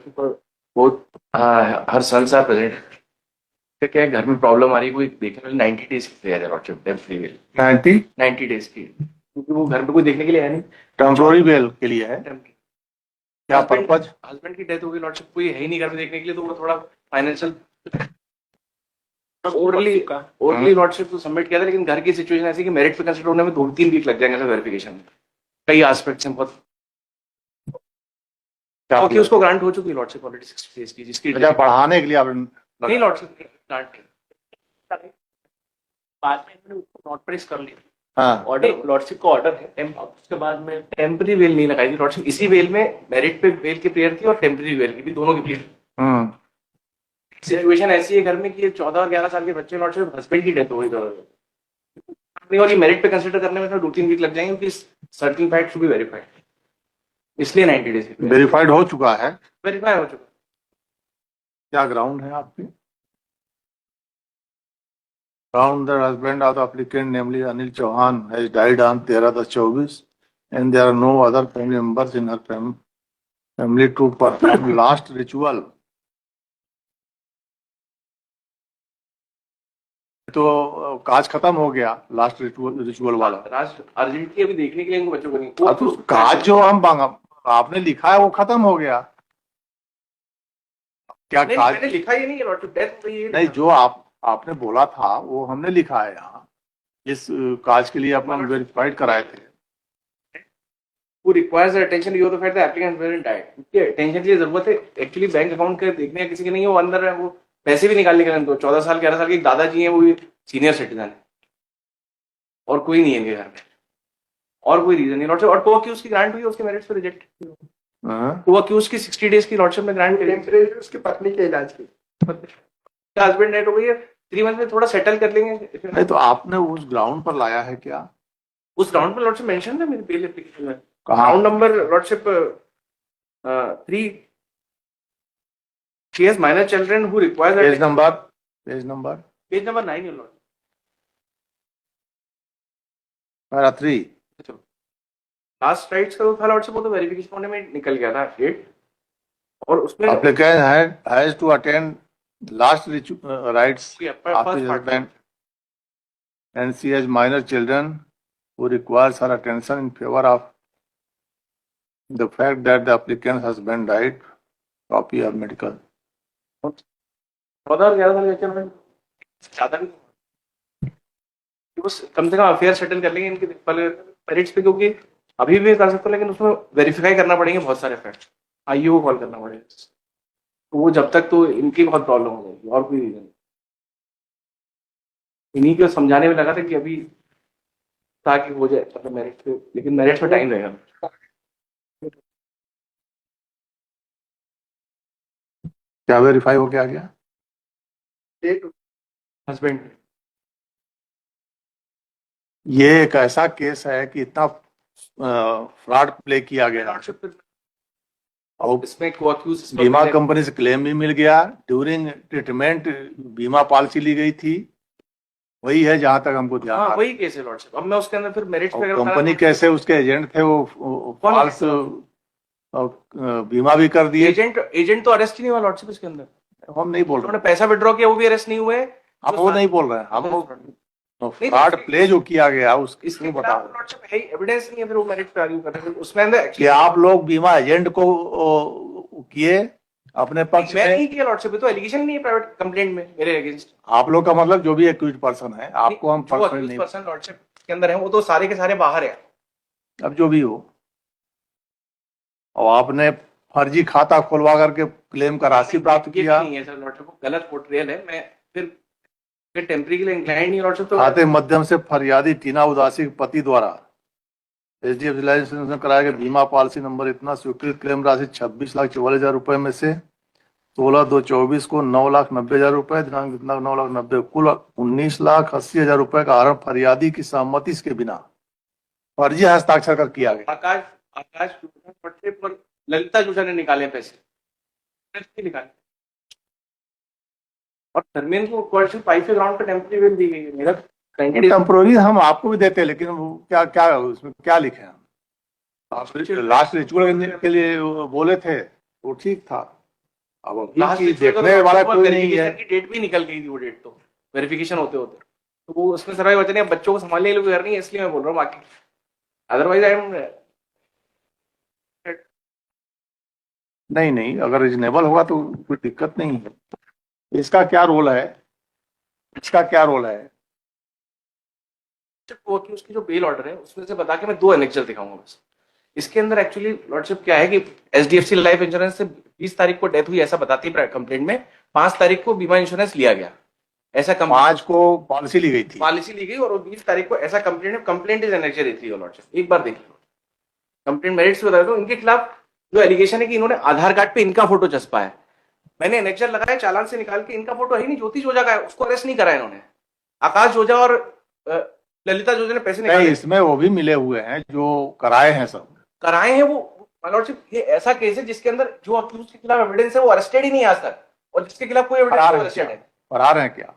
बहुत हर sons are present. क्या है, घर में प्रॉब्लम आ रही है, कोई देखने वाले 90 डेज की तैयारी है लॉर्डशिप टेम्परेरी 90 डेज की, क्योंकि वो घर पे कोई देखने के लिए है नहीं। टेम्पोररी बेल के लिए है। क्या हस्बैंड पर्पज? हस्बैंड की डेथ हो गई लॉर्डशिप, कोई है ही नहीं घर में देखने के लिए, तो वो थोड़ा फाइनेंशियल ओरली लॉर्डशिप तो सबमिट किया था, लेकिन घर की सिचुएशन ऐसी कि मेरिट पे कंसिडर होने में 2-3 वीक लग जाएंगे वेरिफिकेशन में। कई एस्पेक्ट्स हैं बहुत। क्योंकि उसको ग्रांट हो चुकी है लॉर्डशिप ऑलरेडी 60 डेज की, जिसकी बढ़ाने के लिए आप नहीं लॉर्डशिप ग्रांट बाद में इन्होंने उसको नोट प्रेस कर लिया। हाँ, ऑर्डर लॉर्डशिप का ऑर्डर है, उसके बाद में टेम्पररी बेल नहीं लगाई थी लॉर्डशिप। इसी बेल में मेरिट पे बेल की प्रेयर थी और टेम्पररी बेल की भी, दोनों की प्रेयर। सिचुएशन ऐसी है घर में कि 14 और 11 साल के बच्चे लॉर्डशिप, हस्बैंड की डेथ हो गई तो और ये मेरिट पे कंसिडर करने में 2-3 वीक लग जाएंगे, क्योंकि certain fact to be verified, इसलिए 90 डेज वेरीफाइड हो चुका है। वेरीफाई हो चुका। क्या ग्राउंड है आपकी? Found the husband of the applicant, namely Anil Chauhan, has died on 13/10/24, and there are no other family members in her family to perform last ritual. तो काज खत्म हो गया, लास्ट रिचुअल वाला। अर्जेंटली अभी देखने के लिए इनको बच्चों को नहीं, तो काज जो हम आपने लिखा है वो खत्म हो गया। क्या नहीं, काज मैंने लिखा ही नहीं है, डेथ नहीं, जो आपने बोला था वो हमने लिखा है यहाँ। इस काज के लिए अपन वेरीफाइड कराए थे। Who requires the attention due to the fact that the applicant hasn't died. उसके attention की जरूरत है एक्चुअली, बैंक अकाउंट के देखने किसी के नहीं है, वो अंदर है, वो पैसे भी निकालने के लिए। तो 14 साल 11 साल के दादाजी हैं, वो भी सीनियर सिटीजन है, और कोई नहीं है इनके घर में, और कोई रीजन नहीं लॉर्डशिप। और को अक्यूज की ग्रांट हुई, उसके मेरिट्स पे रिजेक्ट। को अक्यूज की 60 डेज की लॉर्डशिप में ग्रांट टेम्परेरी उसकी पत्नी के इलाज की, हस्बैंड डेथ हो गई है, 3 मंथ में थोड़ा सेटल कर लेंगे। नहीं तो आपने उस ग्राउंड पर लाया है क्या? उस ग्राउंड पर लॉर्डशिप मेंशन है मेरे बेल एप्लीकेशन में, ground number lordship 3। She has minor children who require that. Page number 9 है लॉर्ड, पैरा 3। लास्ट राइट्स का तो था लॉर्डशिप, वो तो वेरिफिकेशन होने में निकल गया था डेट, और उसमें applicant has to attend last rites of his husband, and she has minor children who requires her attention in favor of the fact that the applicant's husband died. Copy of medical. 14 और 11 साल के बच्चे में ज्यादा नहीं, कम से कम affair settle कर लेंगे इनके पेरेंट्स पे, क्योंकि अभी भी कर सकते हो, लेकिन उसमें वेरीफाई करना पड़ेंगे बहुत सारे फैक्ट, आईयू को कॉल करना पड़ेगा, तो वो जब तक तो इनकी बहुत प्रॉब्लम हो जाएगी, और कोई रीजन। इन्हीं को समझाने में लगा था कि अभी ताकि हो जाए मतलब मेरिट पे, लेकिन मेरिट में टाइम रहेगा। क्या वेरीफाई हो क्या गया? हस्बैंड, ये एक ऐसा केस है कि इतना फ्रॉड प्ले किया गया, और इसमें को-अक्यूज बीमा कंपनी से क्लेम भी मिल गया, ड्यूरिंग ट्रीटमेंट बीमा पॉलिसी ली गई थी, वही है जहां तक हमको ध्यान। हाँ, वही केस है लॉर्डशिप। अब मैं उसके अंदर फिर मेरिट पे कंपनी कैसे उसके एजेंट थे वो फॉल्स बीमा भी कर दिए। एजेंट तो अरेस्ट ही नहीं हुआ लॉर्डशिप इसके अंदर, हम नहीं बोल रहे, उन्होंने पैसा विड्रॉ किया, वो भी अरेस्ट नहीं हुए। हम वो नहीं बोल रहे हैं, हम फ्रॉड प्ले जो किया गया उसको बता रहे हैं। एविडेंस नहीं है, फिर वो मेरिट पे आर्ग्यू कर रहे हैं उसमें अंदर कि आप लोग बीमा एजेंट को किए अपने पक्ष में। मैं नहीं किया लॉर्डशिप, तो एलिगेशन नहीं है प्राइवेट कंप्लेंट में मेरे अगेंस्ट। आप लोग का मतलब जो भी एक्यूज्ड पर्सन है, आपको हम पर्सन लॉर्डशिप के अंदर है, वो तो सारे के सारे बाहर है। अब जो भी हो, और आपने फर्जी खाता खुलवा करके क्लेम का राशि प्राप्त किया। नहीं है सर लॉर्डशिप, गलत पोर्ट्रेयल है। मैं फिर टेम्पररी के लिए इंक्लाइंड नहीं लॉर्डशिप। तो खाते माध्यम से फरियादी टीना उदासी के पति द्वारा HDFC लाइफ इंश्योरेंस में कराया गया बीमा पॉलिसी नंबर इतना स्वीकृत क्लेम राशि 26,44,000 रुपए में से 16/2/24 को 9,90,000 रुपए, दिनांक इतना 9,90,000, कुल 19,80,000 रुपए का आरोप फरियादी की सहमति के बिना फर्जी हस्ताक्षर कर किया गया। आकाश पट्टे पर ललिता जूसा ने निकाले पैसे निकाले, और धर्मेंद्र को क्वेश्चन 5 ग्राउंड पे टेम्पररी बेल दी गई है। मेरा टेम्पररी हम आपको भी देते हैं, लेकिन वो क्या क्या उसमें क्या लिखे हैं? आप लास्ट रिचुअल के लिए बोले थे, वो ठीक था। अब अभी लास्ट की देखने वाला कोई नहीं है। की डेट भी निकल गई थी, वो डेट तो वेरिफिकेशन होते होते, तो वो उसमें सर भाई बच्चे ने बच्चों को संभालने के लिए कर नहीं है, इसलिए मैं बोल रहा हूँ, बाकी अदरवाइज आई एम। नहीं नहीं, अगर रीजनेबल होगा तो कोई दिक्कत नहीं है। इसका क्या रोल है, इसका क्या रोल है? वो कि उसकी जो बेल ऑर्डर है उसमें से बता के मैं दो एनेक्चर दिखाऊंगा बस। इसके अंदर एक्चुअली लॉर्डशिप क्या है कि एचडीएफसी लाइफ इंश्योरेंस से 20 तारीख को डेथ हुई ऐसा बताती है कंप्लेंट में, 5 तारीख को बीमा इंश्योरेंस लिया गया ऐसा 5 को पॉलिसी ली गई थी। पॉलिसी ली गई, और 20 तारीख को ऐसा कंप्लेंट इज एनेक्चर थी लॉर्डशिप, एक बार देख लो कंप्लेंट मेरिट्स बता दो। इनके खिलाफ जो एलिगेशन है कि इन्होंने आधार कार्ड पे इनका फोटो चस्पा है, मैंने एनेक्चर लगाया चालान से निकाल के, इनका फोटो है ही नहीं, ज्योतिष ओझा का है, उसको अरेस्ट नहीं करा इन्होंने। आकाश ओझा और ललिता जोजा ने पैसे नहीं, निकाले, इसमें वो भी मिले हुए हैं जो कराए हैं सब। कराए हैं वो। माय लॉर्डशिप ये ऐसा केस है जिसके अंदर जो अक्यूज के खिलाफ एविडेंस है वो अरेस्टेड ही नहीं आज तक, और जिसके खिलाफ कोई एविडेंस नहीं अरेस्टेड है, फरार हैं क्या?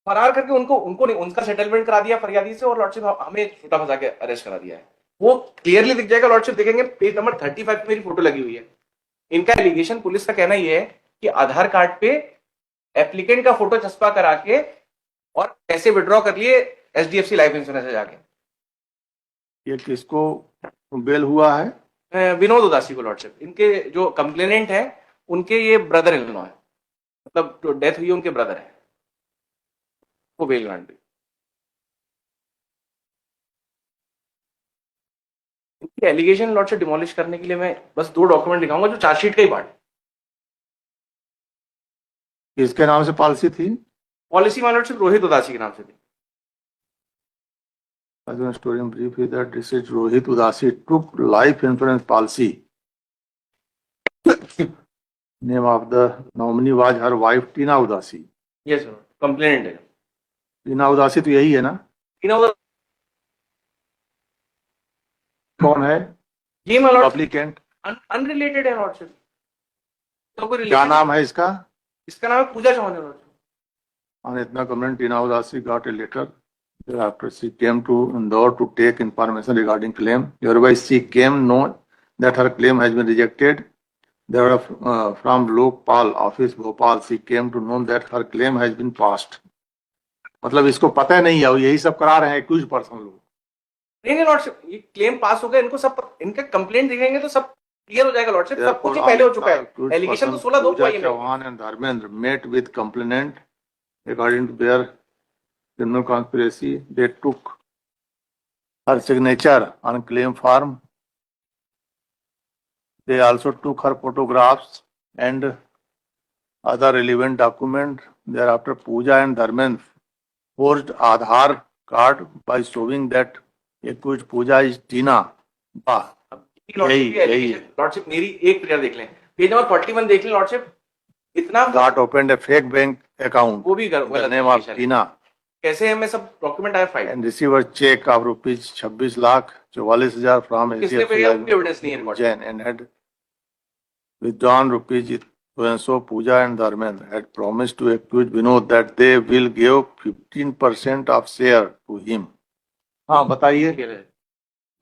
फरार करके उनको उनको नहीं, उनका सेटलमेंट करा दिया फरियादी से, और लॉर्डशिप हमें छोटा फंसा के अरेस्ट करा दिया है। वो क्लियरली दिख जाएगा लॉर्डशिप, देखेंगे पेज नंबर 35 पे मेरी फोटो लगी हुई है। इनका एलिगेशन, पुलिस का कहना यह है कि आधार कार्ड पे एप्लीकेंट का फोटो चस्पा करा के और पैसे विड्रॉ कर लिए एचडीएफसी लाइफ इंश्योरेंस से जाके। ये किसको बेल हुआ है? विनोद उदासी को लॉर्डशिप, इनके जो कंप्लेनेंट है उनके ये ब्रदर इन लॉ है, मतलब जो डेथ हुई है उनके ब्रदर है, वो बेल ग्रांट हुई। इनकी एलिगेशन लॉर्डशिप डिमोलिश करने के लिए मैं बस दो डॉक्यूमेंट दिखाऊंगा जो चार्जशीट का ही पार्ट है। किसके नाम से पॉलिसी थी? पॉलिसी माय लॉर्डशिप रोहित उदासी के नाम से थी। Story in brief is that this is Rohit Udasi took life insurance policy. Name of the nominee was her wife Tina Udasi. Yes sir, complainant है टीना उदासी तो यही है ना? टीना उदासी। कौन है ये माय लॉर्डशिप एप्लीकेंट? अनरिलेटेड है लॉर्डशिप, तो कोई क्या रिलेशन, नाम है इसका? इसका नाम है पूजा चौहान है lordship. On Itna complaint, Tina Udasi got a letter. Thereafter, she came to Indore to take information regarding claim. Thereby, she came know that her claim has been rejected. There from Lokpal office Bhopal, she came to know that her claim has been passed. मतलब इसको पता नहीं है, यही सब करा रहे हैं कुछ पर्सन लोग। नहीं नहीं लॉर्डशिप, ये क्लेम पास हो गया, इनको सब इनका कंप्लेंट दिखेंगे तो सब क्लियर हो जाएगा लॉर्डशिप, सब कुछ पहले हो चुका है। एलिगेशन तो 16/2 को आई है। Chauhan and Dharmendra met with complainant according to their criminal conspiracy. They took her signature on claim form. They also took her photographs and other relevant documents. Thereafter, Pooja and Dharmendra forged Aadhaar card by showing that accused Pooja is Tina. यही lordship मेरी एक prayer देख लें, page number 41 देख लें lordship, इतना got opened a fake bank account. वो भी The name of Tina. कैसे है, मैं सब डॉक्यूमेंट आया file, And receive a check of rupees 26,44,000 from किसने पे एविडेंस नहीं है Jain and had withdrawn rupees so Pooja and Dharmendra had promised to accuse Vinod that they will give 15% of share to him. हाँ बताइए,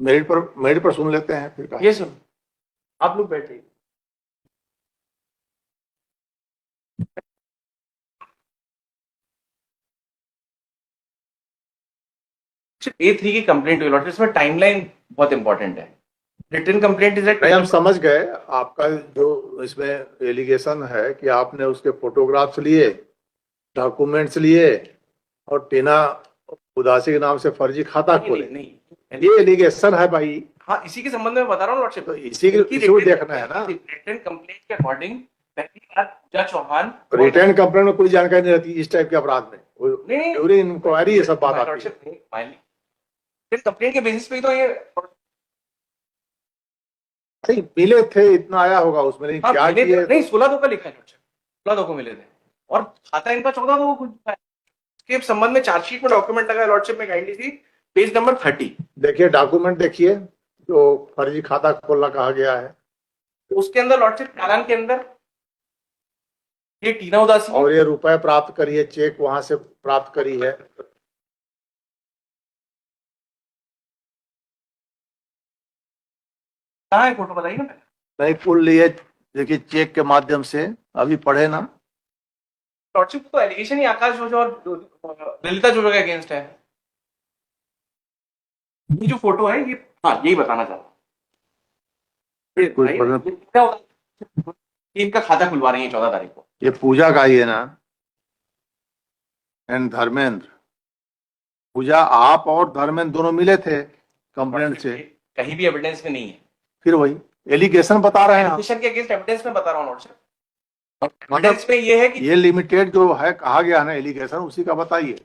merit पर सुन लेते हैं फिर। ये सुन, आप लोग बैठे A3 की कंप्लेंट हुई लॉर्डशिप, इसमें टाइमलाइन बहुत इंपॉर्टेंट है। रिटन कंप्लेंट इज नहीं, हम समझ गए आपका जो इसमें एलिगेशन है कि आपने उसके फोटोग्राफ्स लिए, डॉक्यूमेंट्स लिए और टीना उदासी के नाम से फर्जी खाता खोले। नहीं, ये एलिगेशन है भाई। हाँ, इसी के संबंध में बता रहा हूँ लॉर्डशिप, तो इसी को देखना है ना। रिटन कंप्लेंट के अकॉर्डिंग पहली बार पूजा चौहान, रिटर्न कंप्लेंट में कोई जानकारी नहीं रहती इस टाइप के अपराध में, ड्यूरिंग इंक्वायरी ये सब बात आती है। रिटन कंप्लेंट के बेसिस पे ही तो ये मिले थे, इतना आया होगा उसमें, नहीं हाँ, क्या किए? नहीं 16/2 का लिखा है लॉर्डशिप, 16/2 को मिले थे, और खाता इनका 14/2 को खुल चुका है। इसके संबंध में चार्जशीट में डॉक्यूमेंट लगा है लॉर्डशिप में, काइंडली सी पेज नंबर 30 देखिए, डॉक्यूमेंट देखिए जो फर्जी खाता खोलना कहा गया है। तो उसके अंदर लॉर्डशिप चालान के अंदर ये टीना उदासी और ये रुपए प्राप्त करी है, चेक वहां से प्राप्त करी है। कहाँ है फोटो बताइए ना। नहीं, कुल लिए देखिए चेक के माध्यम से अभी पढ़े ना, लॉर्डशिप तो एलिगेशन ही आकाश जोजो और ललिता जोजो के अगेंस्ट है। ये जो फोटो है ये, हाँ यही बताना चाह रहा हूँ कोई भाई, प्रॉब्लम- ये क्या होता है? कि इनका खाता खुलवा रही है 14 तारीख को। ये पूजा का ही है ना, एंड धर्मेंद्र, पूजा आप और धर्मेंद्र दोनों मिले थे कंप्लेंट से, कहीं भी एविडेंस में नहीं है। फिर वही एलिगेशन बता रहे हैं आप। एलिगेशन के अगेंस्ट एविडेंस में बता रहा हूँ लॉर्डशिप। मतलब एविडेंस में ये है कि ये लिमिटेड जो है कहा गया है ना एलिगेशन, उसी का बताइए।